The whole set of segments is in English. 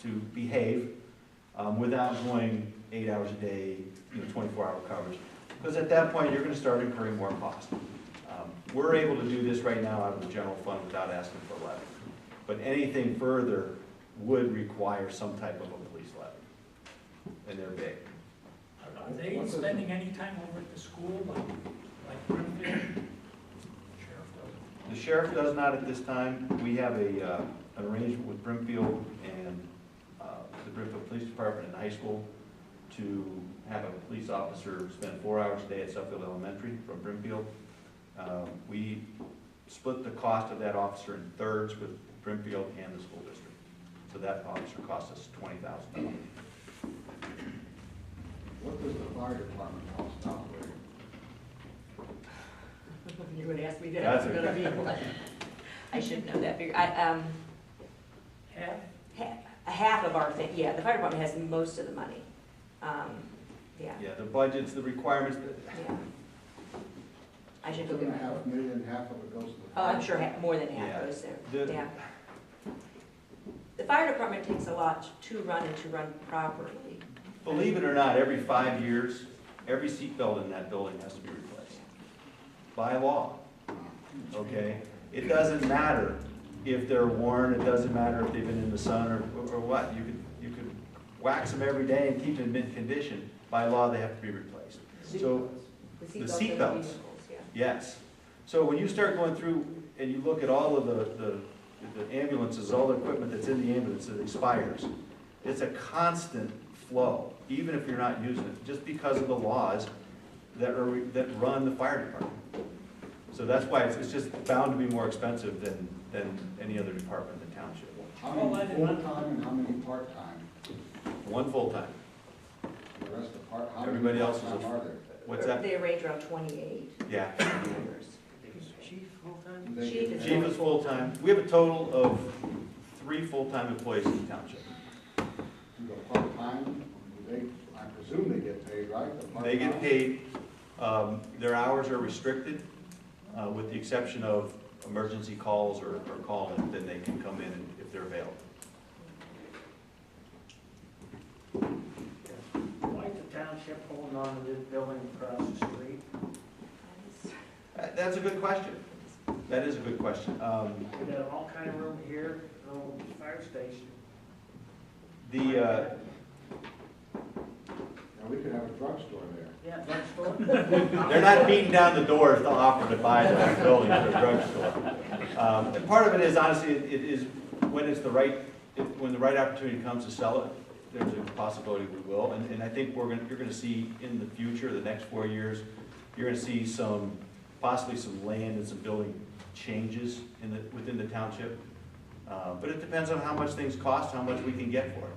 to behave without going 8 hours a day, 24-hour coverage. Because at that point, you're gonna start incurring more cost. We're able to do this right now out of the general fund without asking for a levy. But anything further would require some type of a police levy, and they're big. Are they spending any time over at the school, like Brimfield? Sheriff doesn't. The sheriff does not at this time. We have an arrangement with Brimfield and the Brimfield Police Department and high school to have a police officer spend 4 hours a day at Suffield Elementary from Brimfield. We split the cost of that officer in thirds with Brimfield and the school district. So that officer costs us $20,000. What does the fire department cost to operate? You would ask me that. That's It's gonna be what? I should know that figure. Half? Half of our thing, yeah, the fire department has most of the money. Yeah, Yeah, the budgets, the requirements, yeah. I should look at that. $2.5 million, half of it goes to the. Oh, I'm sure more than Yeah. half goes there, The- yeah. The fire department takes a lot to run and to run properly. believe it or not, every 5 years, every seatbelt in that building has to be replaced. By law, okay? It doesn't matter if they're worn, it doesn't matter if they've been in the sun or what. You could wax them every day and keep them in mint condition. By law, they have to be replaced. So, The the seatbelts. seatbelts. Vehicles, yeah. yes. So when you start going through and you look at all of the ambulances, all the equipment that's in the ambulance that expires, it's a constant flow, even if you're not using it, just because of the laws that run the fire department. So that's why it's just bound to be more expensive than any other department in the township. How many full-time and how many part-time? One full-time. The rest are part, how many Everybody else is part-time are there? What's that? They range around 28 Yeah. members. Chief full-time? Do they Chief get is- paid? Chief is full-time. We have a total of 3 full-time employees in the township. Do the part-time, do they, I presume they get paid, right? The They get part-time? paid, their hours are restricted, with the exception of emergency calls or calling, then they can come in if they're available. Why is the township holding on to this building across the street? That's a good question. That is a good question. We got all kind of room here, no fire station. The, Now, we could have a drugstore there. Yeah, drugstore. they're not beating down the doors to offer to buy the building for a drugstore. And part of it is, honestly, it is when it's when the right opportunity comes to sell it, there's a possibility we will. And I think you're gonna see in the future, the next 4 years, you're gonna see possibly some land and some building changes within the township. But it depends on how much things cost, how much we can get for it.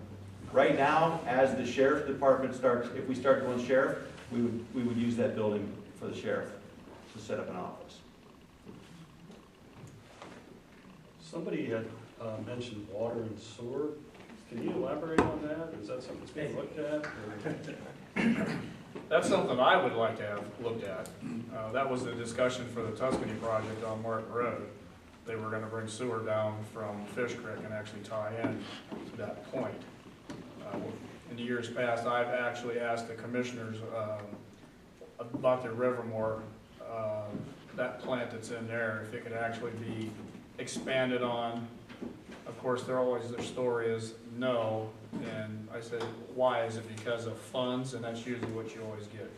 Right now, as the sheriff department if we start going sheriff, we would use that building for the sheriff to set up an office. Somebody had mentioned water and sewer. Can you elaborate on that? Is that something that's being looked at? or- That's something I would like to have looked at. That was the discussion for the Tuscany project on Martin Road. They were gonna bring sewer down from Fish Creek and actually tie in to that point. In the years past, I've actually asked the commissioners about the Rivermore, that plant that's in there, if it could actually be expanded on. Of course, their story is no, and I said, why? Is it because of funds? And that's usually what you always get.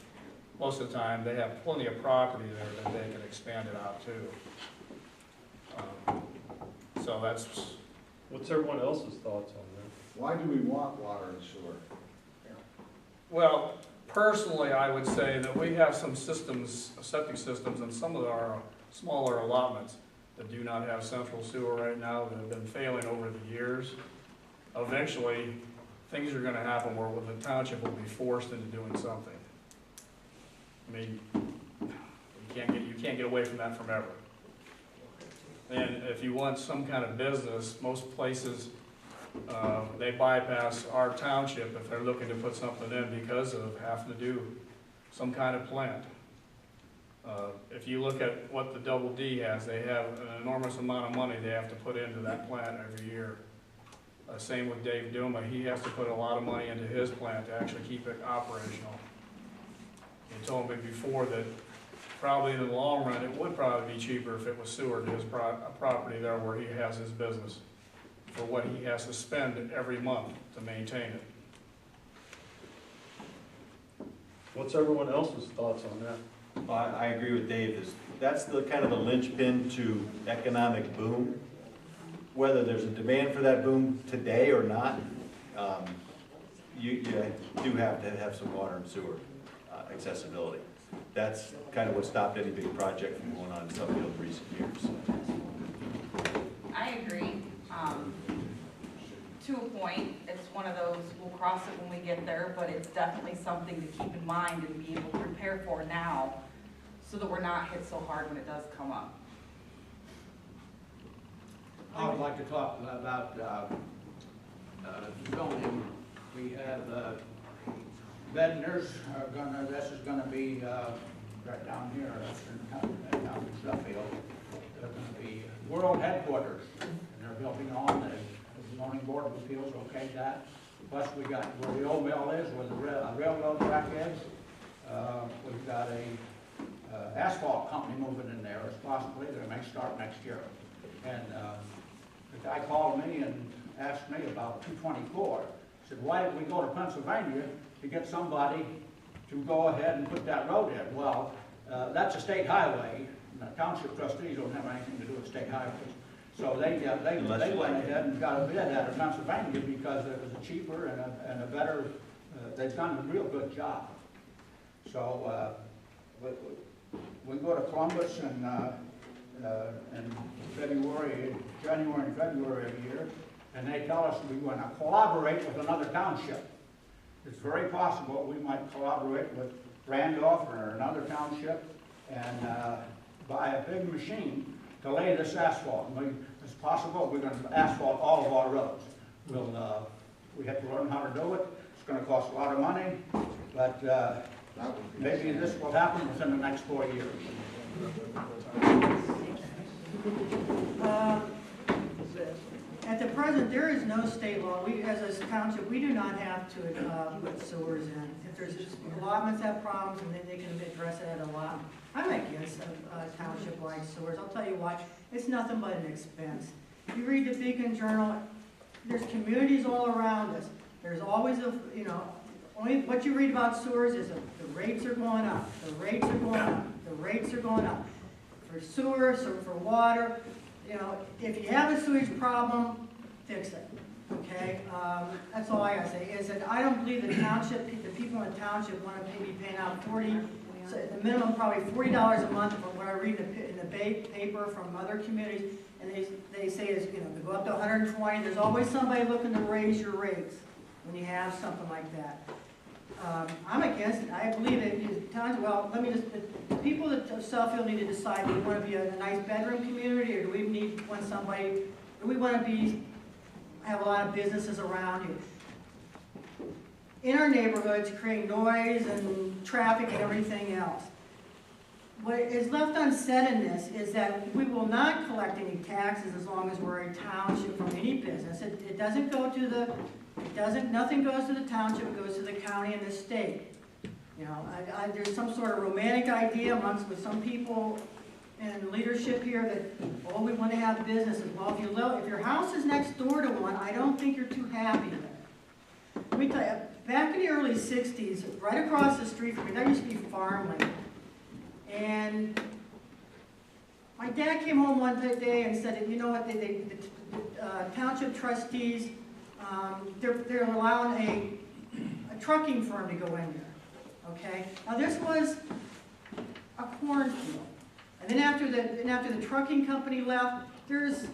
Most of the time, they have plenty of property there that they can expand it out to. So that's, What's everyone else's thoughts on that? Why do we want water and sewer? well, personally, I would say that we have some systems, septic systems, in some of our smaller allotments that do not have central sewer right now, that have been failing over the years. Eventually, things are gonna happen where the township will be forced into doing something. I mean, you can't get away from that forever. And if you want some kind of business, most places, they bypass our township if they're looking to put something in because of having to do some kind of plant. If you look at what the Double D has, they have an enormous amount of money they have to put into that plant every year. Same with Dave Duma, he has to put a lot of money into his plant to actually keep it operational. He told me before that probably in the long run, it would probably be cheaper if it was sewer to his property there where he has his business, for what he has to spend every month to maintain it. What's everyone else's thoughts on that? Well, I agree with Dave, that's the kind of the linchpin to economic boom. Whether there's a demand for that boom today or not, you do have to have some water and sewer accessibility. That's kind of what stopped any big project from going on in Suffield in recent years. I agree. To a point, it's one of those, we'll cross it when we get there, but it's definitely something to keep in mind and be able to prepare for now so that we're not hit so hard when it does come up. I would like to talk about zoning. We have vendors are gonna, this is gonna be right down here, down in Suffield. They're gonna be world headquarters, and they're building on the zoning board of appeals okayed that. Plus we got where the old mill is, where the railroad track is. We've got a asphalt company moving in there, as possibly, they may start next year. And the guy called me and asked me about 224. He said, why did we go to Pennsylvania to get somebody to go ahead and put that road in? Well, that's a state highway. And the township trustees don't have anything to do with state highways. So they went ahead and got a bid out of Pennsylvania because it was cheaper and a better, they've done a real good job. So we go to Columbus in January and February of the year, and they tell us we want to collaborate with another township. It's very possible we might collaborate with Randolph or another township and buy a big machine to lay this asphalt. It's possible we're going to asphalt all of our roads. We have to learn how to do it. It's going to cost a lot of money, but maybe this will happen within the next 4 years. At the present, there is no state law. We, as a township, we do not have to put sewers in. If there's allotments have problems, and then they can address it at allotment. I'm against a township like sewers. I'll tell you why. It's nothing but an expense. You read the Beacon Journal, there's communities all around us. There's always only what you read about sewers is the rates are going up, the rates are going up, the rates are going up. For sewer, for water, if you have a sewage problem, fix it, okay? That's all I gotta say, is that I don't believe the township, the people in the township want to be paying out the minimum probably $40 a month from what I read in the paper from other communities, and they say is, they go up to 120, there's always somebody looking to raise your rates when you have something like that. I'm against it. I believe it. Well, the people of Suffield need to decide, do we want to be a nice bedroom community, or do we want to have a lot of businesses around here in our neighborhoods, create noise and traffic and everything else. What is left unsaid in this is that we will not collect any taxes as long as we're a township from any business. It doesn't go to nothing goes to the township, it goes to the county and the state. There's some sort of romantic idea with some people in leadership here that, we want to have businesses. Well, if your house is next door to one, I don't think you're too happy there. Let me tell you, back in the early 60s, right across the street from me, there used to be farmland. And my dad came home one day and said, you know what, the township trustees, they're allowing a trucking firm to go in there, okay? Now this was a cornfield, and then after the trucking company left, there's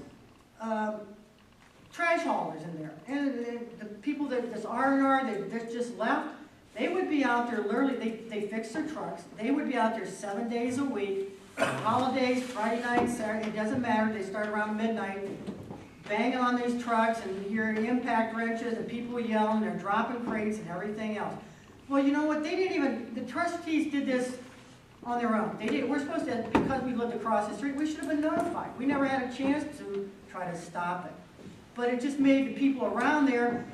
trash haulers in there, and the people this R&R that just left, they would be out there literally. They fix their trucks. They would be out there 7 days a week, holidays, Friday night, Saturday. It doesn't matter. They start around midnight. Banging on these trucks and hearing impact wrenches and people yelling, they're dropping crates and everything else. Well, you know what, the trustees did this on their own. We're supposed to, because we lived across the street, we should have been notified. We never had a chance to try to stop it. but it just made the people around there